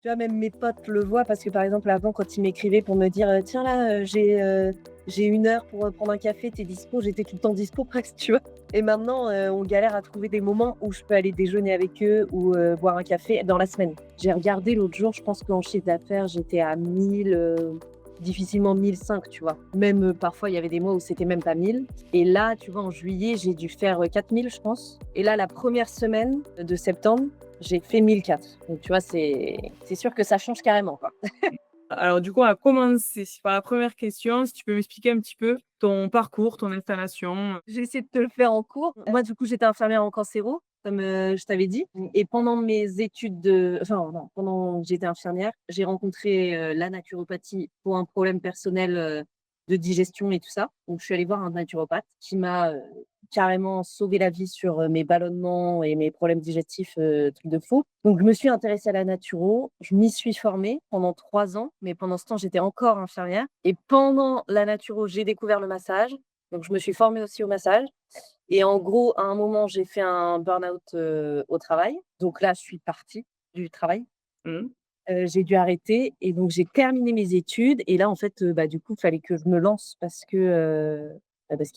Tu vois, même mes potes le voient parce que, par exemple, avant, quand ils m'écrivaient pour me dire, «Tiens là, j'ai 1 heure pour, prendre un café, tu dispo?» J'étais tout le temps dispo presque, tu vois? Et maintenant, on galère à trouver des moments où je peux aller déjeuner avec eux ou, boire un café dans la semaine. J'ai regardé l'autre jour, je pense qu'en chiffre d'affaires, j'étais à 1000, difficilement 1 500, tu vois? Même, parfois, il y avait des mois où c'était même pas 1000. Et là, tu vois, en juillet, j'ai dû faire, 4 000, je pense. Et là, la première semaine de septembre, j'ai fait 1 400. Donc tu vois, c'est sûr que ça change carrément, quoi. Alors du coup, on va commencer par la première question. Si tu peux m'expliquer un petit peu ton parcours, ton installation? J'ai essayé de te le faire en cours. Moi, du coup, j'étais infirmière en cancéro, comme, je t'avais dit. Et pendant mes études non, pendant que j'étais infirmière, j'ai rencontré, la naturopathie pour un problème personnel, de digestion et tout ça. Donc je suis allée voir un naturopathe qui m'a, carrément sauvé la vie sur, mes ballonnements et mes problèmes digestifs, truc de fou. Donc je me suis intéressée à la naturo, je m'y suis formée pendant 3 ans, mais pendant ce temps, j'étais encore infirmière et pendant la naturo, j'ai découvert le massage. Donc je me suis formée aussi au massage et en gros, à un moment, j'ai fait un burn-out, au travail. Donc là, je suis partie du travail. Mmh. J'ai dû arrêter et donc j'ai terminé mes études et là, en fait, bah, du coup, il fallait que je me lance parce qu'il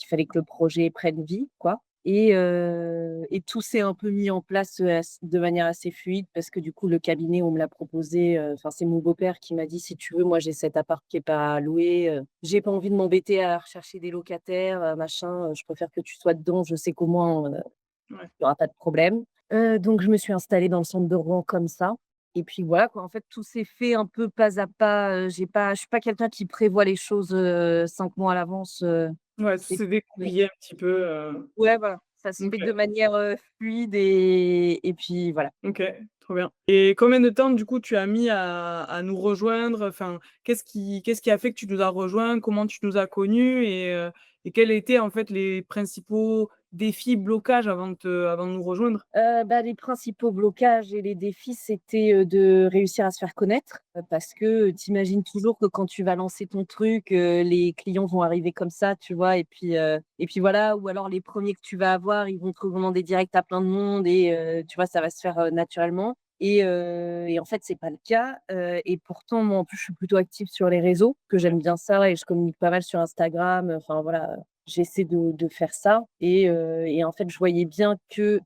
fallait que le projet prenne vie, quoi. Et tout s'est un peu mis en place, de manière assez fluide parce que du coup, le cabinet, on me l'a proposé, enfin, c'est mon beau-père qui m'a dit: «Si tu veux, moi, j'ai cet appart qui est pas loué, j'ai pas envie de m'embêter à rechercher des locataires, machin, je préfère que tu sois dedans, je sais qu'au moins, Ouais. il y aura pas de problème». Donc je me suis installée dans le centre de Rouen comme ça et puis voilà quoi, en fait, tout s'est fait un peu pas à pas, je suis pas quelqu'un qui prévoit les choses, 5 mois à l'avance, Ouais, et c'est mais dégoupillé un petit peu, ouais, voilà, ça se OK, fait de manière, fluide et puis voilà. OK, trop bien. Et combien de temps du coup tu as mis à nous rejoindre? Enfin, qu'est-ce qui a fait que tu nous as rejoints? Comment tu nous as connus? Et quels étaient en fait les principaux défis, blocages avant de nous rejoindre? Bah, les principaux blocages et les défis, c'était, de réussir à se faire connaître, parce que tu imagines toujours que quand tu vas lancer ton truc, les clients vont arriver comme ça, tu vois? Et puis voilà, ou alors les premiers que tu vas avoir, ils vont te recommander direct à plein de monde et tu vois, ça va se faire, naturellement et en fait, c'est pas le cas, et pourtant, moi, en plus, je suis plutôt active sur les réseaux, que j'aime bien ça et je communique pas mal sur Instagram, enfin voilà, j'essaie de faire ça et en fait, je voyais bien que,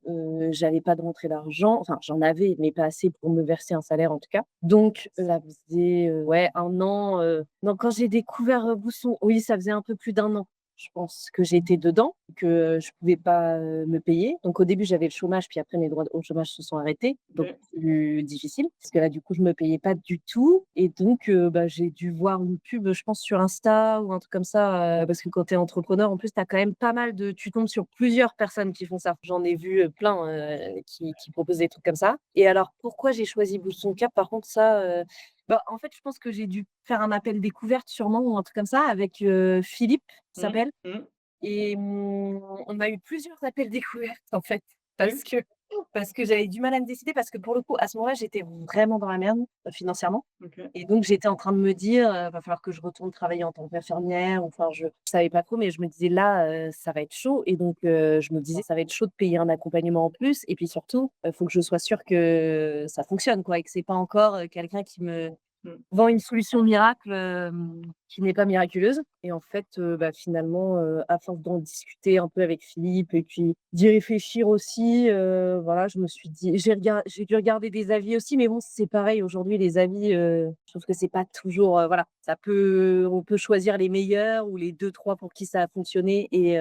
j'avais pas de rentrée d'argent. Enfin, j'en avais, mais pas assez pour me verser un salaire, en tout cas. Donc ça faisait, ouais, 1 an, non, quand j'ai découvert, Bousson, oui, ça faisait un peu plus d'1 an, je pense, que j'étais dedans, que je pouvais pas, me payer. Donc au début, j'avais le chômage, puis après mes droits au chômage se sont arrêtés, donc OK. plus difficile parce que là, du coup, je me payais pas du tout et donc bah, j'ai dû voir une pub, je pense sur Insta ou un truc comme ça, parce que quand tu es entrepreneur, en plus, tu as quand même pas mal de tu tombes sur plusieurs personnes qui font ça. J'en ai vu, plein, qui proposent des trucs comme ça et alors pourquoi j'ai choisi Boost Son Cap? Par contre ça, bah, en fait, je pense que j'ai dû faire un appel découverte sûrement ou un truc comme ça avec, Philippe, il Mmh. s'appelle Mmh. et on a eu plusieurs appels découvertes en fait, OK. parce que j'avais du mal à me décider parce que pour le coup, à ce moment-là, j'étais vraiment dans la merde, financièrement OK. et donc j'étais en train de me dire, «Va falloir que je retourne travailler en tant qu'infirmière» ou enfin je savais pas trop, mais je me disais: «Là, ça va être chaud» et donc je me disais: «Ça va être chaud de payer un accompagnement en plus et puis surtout, faut que je sois sûre que ça fonctionne quoi et que c'est pas encore, quelqu'un qui me Mmh. vend une solution miracle, qui n'est pas miraculeuse et en fait, bah, finalement, à force d'en discuter un peu avec Philippe et puis d'y réfléchir aussi, voilà, je me suis dit j'ai dû regarder des avis aussi, mais bon, c'est pareil aujourd'hui les avis, je trouve que c'est pas toujours, voilà, on peut choisir les meilleurs ou les deux trois pour qui ça a fonctionné et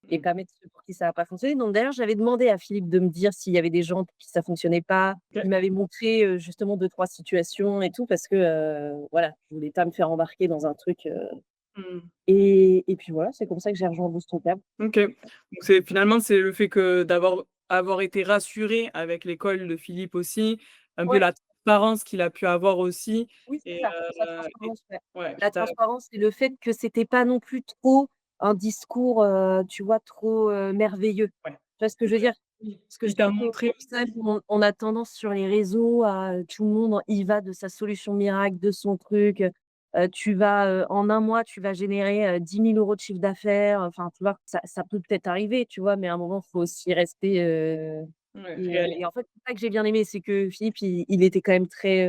Mmh. pas mettre ceux pour qui ça a pas fonctionné. Donc d'ailleurs, j'avais demandé à Philippe de me dire s'il y avait des gens pour qui ça fonctionnait pas. OK. Il m'avait montré, justement 2-3 situations et tout parce que, voilà, je voulais pas me faire embarquer dans un truc, Mmh. et puis voilà, c'est comme ça que j'ai rejoint Boost Ton Câble. OK. Donc c'est le fait que avoir été rassuré avec l'école de Philippe aussi, un peu Ouais, la transparence qu'il a pu avoir aussi. oui, c'est et ça, la et transparence, ouais. ouais, qui La t'a transparence et le fait que c'était pas non plus trop un discours, tu vois, trop, merveilleux. ouais, Tu vois ce que il je veux dire? Parce que il je t'a trouve qu'au montré final, aussi. on a tendance sur les réseaux à, tout le monde y va de sa solution miracle, de son truc, tu vas, en 1 mois, tu vas générer, 10 000 € de chiffre d'affaires, enfin, tu vois? Ça peut peut-être arriver, tu vois? Mais à un moment, il faut aussi rester, Ouais, Et réaliste. en fait, c'est ça que j'ai bien aimé, c'est que Philippe, il était quand même très,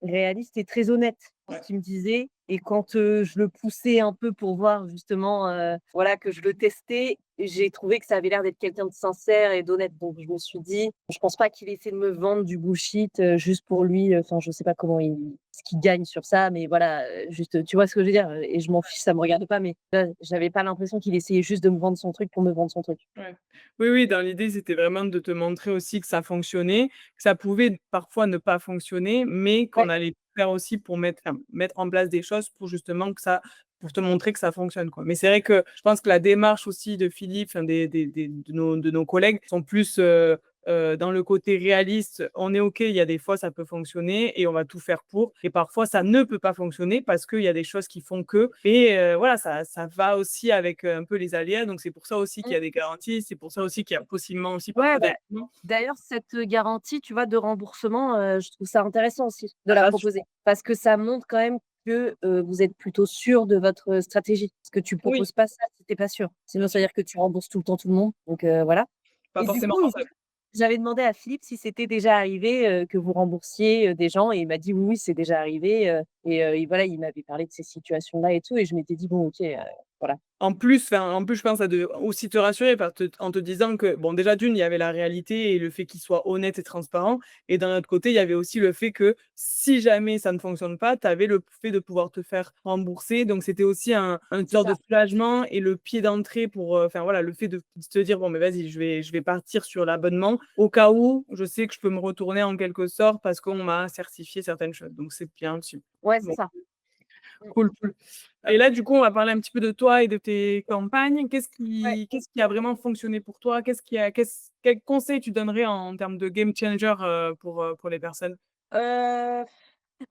réaliste et très honnête dans ce Ouais. qu'il me disait et quand, je le poussais un peu pour voir justement, voilà, que je le testais, j'ai trouvé que ça avait l'air d'être quelqu'un de sincère et d'honnête. Donc je me suis dit: «Je pense pas qu'il essaie de me vendre du bullshit, juste pour lui», enfin, je sais pas comment il ce qu'il gagne sur ça, mais voilà, juste, tu vois ce que je veux dire? Et je m'en fiche, ça me regarde pas, mais j'avais pas l'impression qu'il essayait juste de me vendre son truc pour me vendre son truc. Ouais. Oui, oui, dans l'idée, c'était vraiment de te montrer aussi que ça fonctionnait, que ça pouvait parfois ne pas fonctionner, mais qu'on Ouais. allait tout faire aussi pour mettre en place des choses pour justement que ça pour te montrer que ça fonctionne, quoi. Mais c'est vrai que je pense que la démarche aussi de Philippe, enfin des de nos collègues sont plus, dans le côté réaliste. On est OK, il y a des fois ça peut fonctionner et on va tout faire pour et parfois ça ne peut pas fonctionner parce qu'il y a des choses qui font que et voilà, ça va aussi avec, un peu les aléas, donc c'est pour ça aussi qu'il y Mmh. a des garanties, c'est pour ça aussi qu'il y a possiblement aussi Ouais, parfois des bah, règlements. d'ailleurs, cette garantie, tu vois, de remboursement, je trouve ça intéressant aussi de la proposer. Rassurant. Parce que ça montre quand même que, vous êtes plutôt sûr de votre, stratégie. Parce que tu Oui, proposes pas ça si tu es pas sûr. bien Sinon, ça veut sûr, dire que tu rembourses tout le temps tout le monde, donc voilà. pas Et du forcément coup, rentable. j'avais demandé à Philippe si c'était déjà arrivé, que vous remboursiez, des gens et il m'a dit: «Oui, oui, c'est déjà arrivé», et voilà, il m'avait parlé de ces situations-là et tout et je m'étais dit: «Bon, OK, voilà». En plus, je pense que ça devait aussi te rassurer en te disant que, bon, déjà d'une, il y avait la réalité et le fait qu'il soit honnête et transparent et d'un autre côté, il y avait aussi le fait que si jamais ça ne fonctionne pas, tu avais le fait de pouvoir te faire rembourser. Donc c'était aussi une C'est sorte de ça. soulagement et le pied d'entrée pour, enfin voilà, le fait de te dire: «Bon, mais vas-y, je vais partir sur l'abonnement au cas où je sais que je peux me retourner en quelque sorte parce qu'on m'a certifié certaines choses». Donc c'est bien aussi. Ouais, c'est Bon, ça. Mmh. cool, cool. Et là, du coup, on va parler un petit peu de toi et de tes campagnes. Ouais. Qu'est-ce qui a vraiment fonctionné pour toi? Quels conseils tu donnerais en termes de game changer, pour les personnes? Heu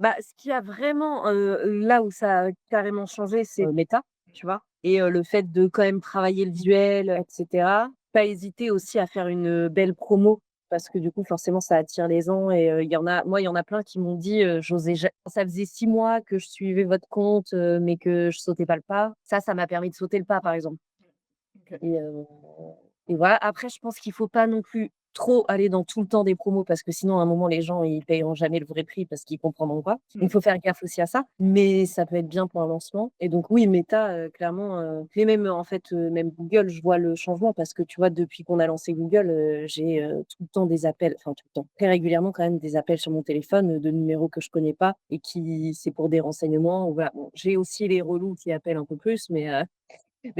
Bah, ce qui a vraiment, là où ça a carrément changé, c'est, Meta, tu vois? Et le fait de quand même travailler le visuel, et cetera. Pas hésiter aussi à faire une, belle promo parce que du coup, forcément, ça attire les gens et il y en a plein qui m'ont dit, «J'osais ja ça faisait 6 mois que je suivais votre compte, mais que je sautais pas le pas». Ça m'a permis de sauter le pas, par exemple. OK. Et voilà. Après, je pense qu'il faut pas non plus trop aller dans tout le temps des promos parce que sinon, à un moment, les gens, ils payeront jamais le vrai prix parce qu'ils comprendront pas. Il Mmh. faut faire gaffe aussi à ça, mais ça peut être bien pour un lancement et donc oui, Meta, clairement, mais même, en fait, même Google, je vois le changement parce que tu vois, depuis qu'on a lancé Google, j'ai, tout le temps des appels, enfin tout le temps, très régulièrement quand même des appels sur mon téléphone, de numéros que je connais pas et qui c'est pour des renseignements ou voilà. Bon, j'ai aussi les relous qui appellent un peu plus, mais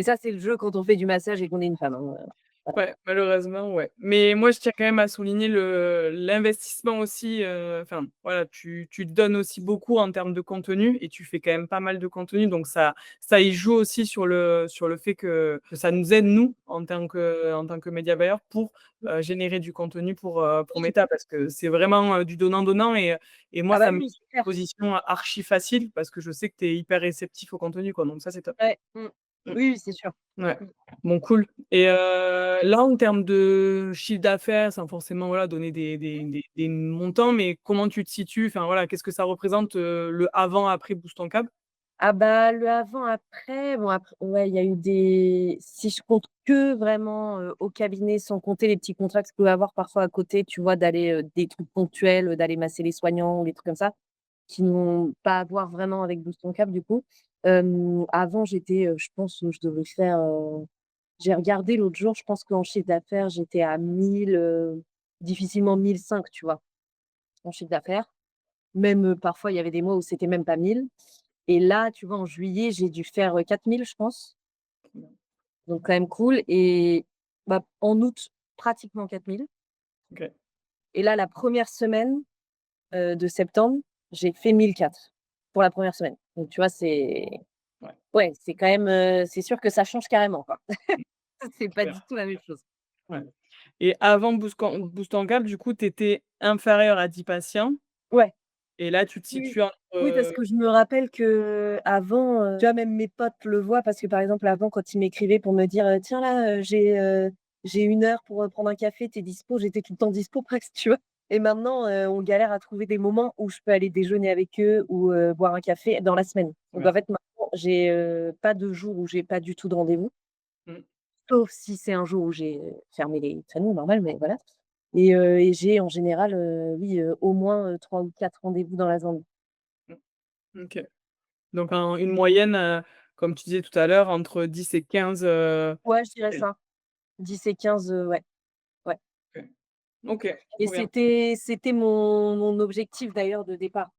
ça, c'est le jeu quand on fait du massage et qu'on est une femme, hein, voilà. Ouais, malheureusement, ouais. Mais moi, je tiens quand même à souligner l'investissement aussi, enfin, voilà, tu te donnes aussi beaucoup en termes de contenu et tu fais quand même pas mal de contenu, donc ça y joue aussi sur le fait que ça nous aide, nous, en tant que média buyer pour, générer du contenu pour Oui. Meta parce que c'est vraiment, du donnant-donnant et moi, Ah bah ça me met oui, dans c'est une clair. position archi facile parce que je sais que tu es hyper réceptif au contenu, quoi, donc ça, c'est top. Ouais, Mmh. oui, oui, c'est sûr. Ouais. Mmh. Bon cool et là, en termes de chiffre d'affaires, sans forcément, voilà, donner Mmh. des montants, mais comment tu te situes? Enfin, voilà, qu'est-ce que ça représente, le avant, après Boost ton câble? Ah bah, le avant, après, bon après ouais, il y a eu des si je compte que vraiment, au cabinet, sans compter les petits contrats que je pouvais avoir parfois à côté, tu vois? D'aller, des trucs ponctuels, d'aller masser les soignants ou les trucs comme ça, qui n'ont pas à voir vraiment avec Boost ton câble du coup. Avant j'étais, je pense, je devais faire, j'ai regardé l'autre jour, je pense qu'en chiffre d'affaires, j'étais à 1000, difficilement 1 500, tu vois? En chiffre d'affaires. Même, parfois, il y avait des mois où c'était même pas 1000. Et là, tu vois, en juillet, j'ai dû faire, 4 000, je pense, donc quand même cool et bah, en août, pratiquement 4 000. OK. Et là, la première semaine, de septembre, j'ai fait 1 400 pour la première semaine. Donc tu vois, c'est Ouais, ouais, c'est quand même, c'est sûr que ça change carrément, quoi. C'est pas du super. tout la même chose. Ouais et avant Boost ton câble, du coup, tu étais inférieur à 10 patients Ouais. et là, tu te Oui, oui. situes entre, Oui, parce que je me rappelle qu'avant, tu vois, même mes potes le voient parce que, par exemple, avant, quand ils m'écrivaient pour me dire, «Tiens là, j'ai 1 heure pour, prendre un café, tu es dispo?» J'étais tout le temps dispo presque, tu vois? Et maintenant, on galère à trouver des moments où je peux aller déjeuner avec eux ou, boire un café dans la semaine. Donc ouais. en fait, maintenant, j'ai, pas de jour où j'ai pas du tout de rendez-vous, Mmh. sauf si c'est un jour où j'ai fermé les créneaux, normal, mais voilà. Et j'ai en général, oui, au moins, 3 ou 4 rendez-vous dans la journée. Mmh, OK. Donc en une moyenne, comme tu disais tout à l'heure, entre 10 et 15, Ouais, je dirais appels. ça. 10 et 15, ouais, ouais. OK. OK, Et trop bien. c'était mon objectif d'ailleurs de départ.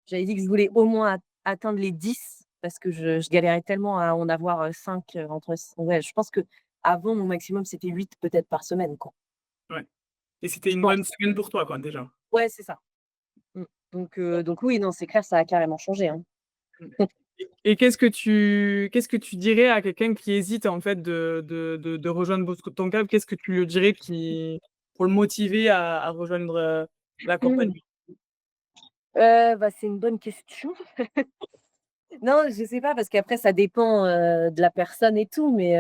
J'avais dit que je voulais au moins atteindre les 10 parce que je galérais tellement à en avoir, 5, entre c ouais, je pense qu'avant mon maximum c'était 8 peut-être par semaine, quoi. Ouais, et c'était Je une bonne pense. semaine pour toi, quoi, déjà? Ouais, c'est ça. Mmh. Donc oui, non, c'est clair, ça a carrément changé, hein. Mmh, et qu'est-ce que tu dirais à quelqu'un qui hésite, en fait, de rejoindre Bosco ton club? Qu'est-ce que tu lui dirais qui pour le motiver à rejoindre, la Mmh. compagnie? Bah, c'est une bonne question. Non, je sais pas parce qu'après ça dépend, de la personne et tout, mais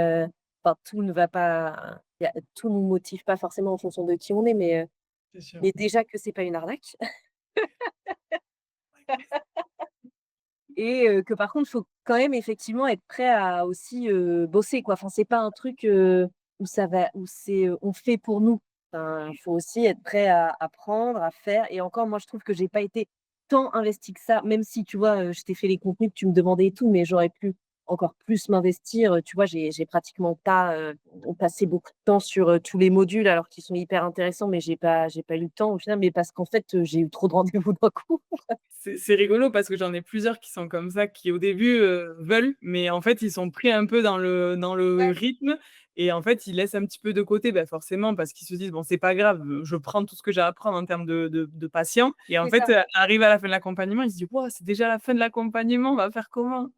enfin tout ne va pas tout nous motive pas forcément en fonction de qui on est, C'est sûr. mais déjà que c'est pas une arnaque et que par contre, faut quand même effectivement être prêt à aussi, bosser quoi. Enfin, c'est pas un truc, où c'est, on fait pour nous. Enfin, il faut aussi être prêt à apprendre, à faire et encore moi je trouve que j'ai pas été tant investie que ça, même si tu vois, je t'ai fait les contenus que tu me demandais et tout, mais j'aurais pu encore plus m'investir, tu vois? J'ai pratiquement pas, passé beaucoup de temps sur, tous les modules alors qu'ils sont hyper intéressants, mais j'ai pas eu le temps au final, mais parce qu'en fait, j'ai eu trop de rendez-vous d'un coup. C'est rigolo parce que j'en ai plusieurs qui sont comme ça, qui au début, veulent, mais en fait, ils sont pris un peu dans le Ouais, rythme et en fait, ils laissent un petit peu de côté, bah, forcément parce qu'ils se disent: «Bon, c'est pas grave, je prends tout ce que j'ai à apprendre en termes de patients» et en c'est fait, ça. arrive à la fin de l'accompagnement, ils se disent: «Waouh, c'est déjà la fin de l'accompagnement, on va faire comment?»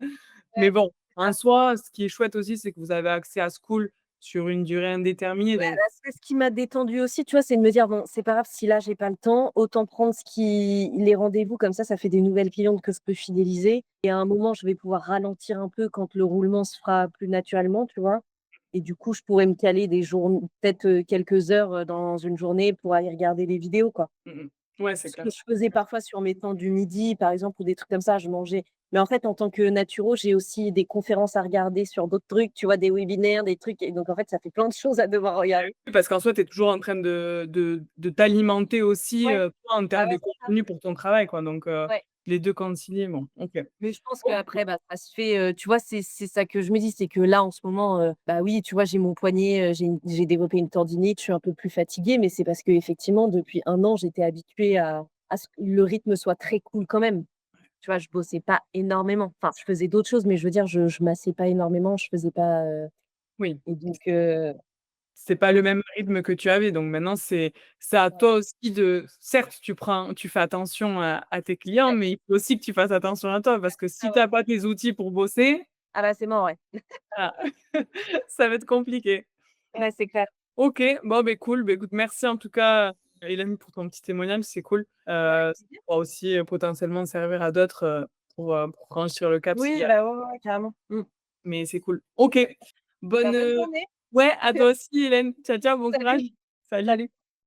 Mais Ouais, bon, c'est en ça. soi, ce qui est chouette aussi, c'est que vous avez accès à School sur une durée indéterminée Ouais, donc bah, c'est ce qui m'a détendue aussi, tu vois? C'est de me dire: «Bon, c'est pas grave si là j'ai pas le temps, autant prendre les rendez-vous comme ça fait des nouvelles clientes que je peux fidéliser et à un moment, je vais pouvoir ralentir un peu quand le roulement se fera plus naturellement», tu vois? Et du coup, je pourrais me caler des journ peut-être, quelques heures, dans une journée pour aller regarder les vidéos, quoi. mmh mh. Ouais, c'est Ce que clair. je faisais parfois sur mes temps du midi, par exemple, ou des trucs comme ça, je mangeais mais en fait, en tant que naturo, j'ai aussi des conférences à regarder sur d'autres trucs, tu vois? Des webinaires, des trucs et donc en fait, ça fait plein de choses à devoir Bah, regarder. oui, parce qu'en soi, tu es toujours en train de t'alimenter aussi, Ouais, toi, en bah, termes ouais, de c'est ça. contenu pour ton travail, quoi, donc Ouais, les 2 concilier, bon, OK. mais je pense OK. qu'après, bah, ça se fait, tu vois? C'est ça que je me dis, c'est que là, en ce moment, bah, oui, tu vois? J'ai mon poignet, j'ai développé une tendinite, je suis un peu plus fatiguée, mais c'est parce qu'effectivement, depuis 1 an, j'étais habituée à ce que le rythme soit très cool quand même. Tu vois? Je bossais pas énormément. Enfin, je faisais d'autres choses, mais je veux dire, je massais pas énormément, je faisais pas, Oui, et donc c'est pas le mmh, même rythme que tu avais, donc maintenant c'est à ouais, toi aussi de certes, tu fais attention à tes clients, ouais, mais il faut aussi que tu fasses attention à toi parce que si ah tu ouais. as pas tes outils pour bosser, Ah bah, c'est mort, ouais. ah, ça va être compliqué. Ouais, c'est clair. OK, bon, beh, cool. Beh, écoute, merci en tout cas, Hélène, pour ton petit témoignage, c'est cool. Ouais, avec Ça plaisir. pourra aussi, potentiellement servir à d'autres, pour franchir le cap s'il Oui, y a bah, ouais, ouais, ouais, carrément. Mmh. mais c'est cool. OK, Bah, bonne, bonne journée. ouais, à toi aussi Hélène. Ciao, ciao, bon courage. Salut. Salut. Salut.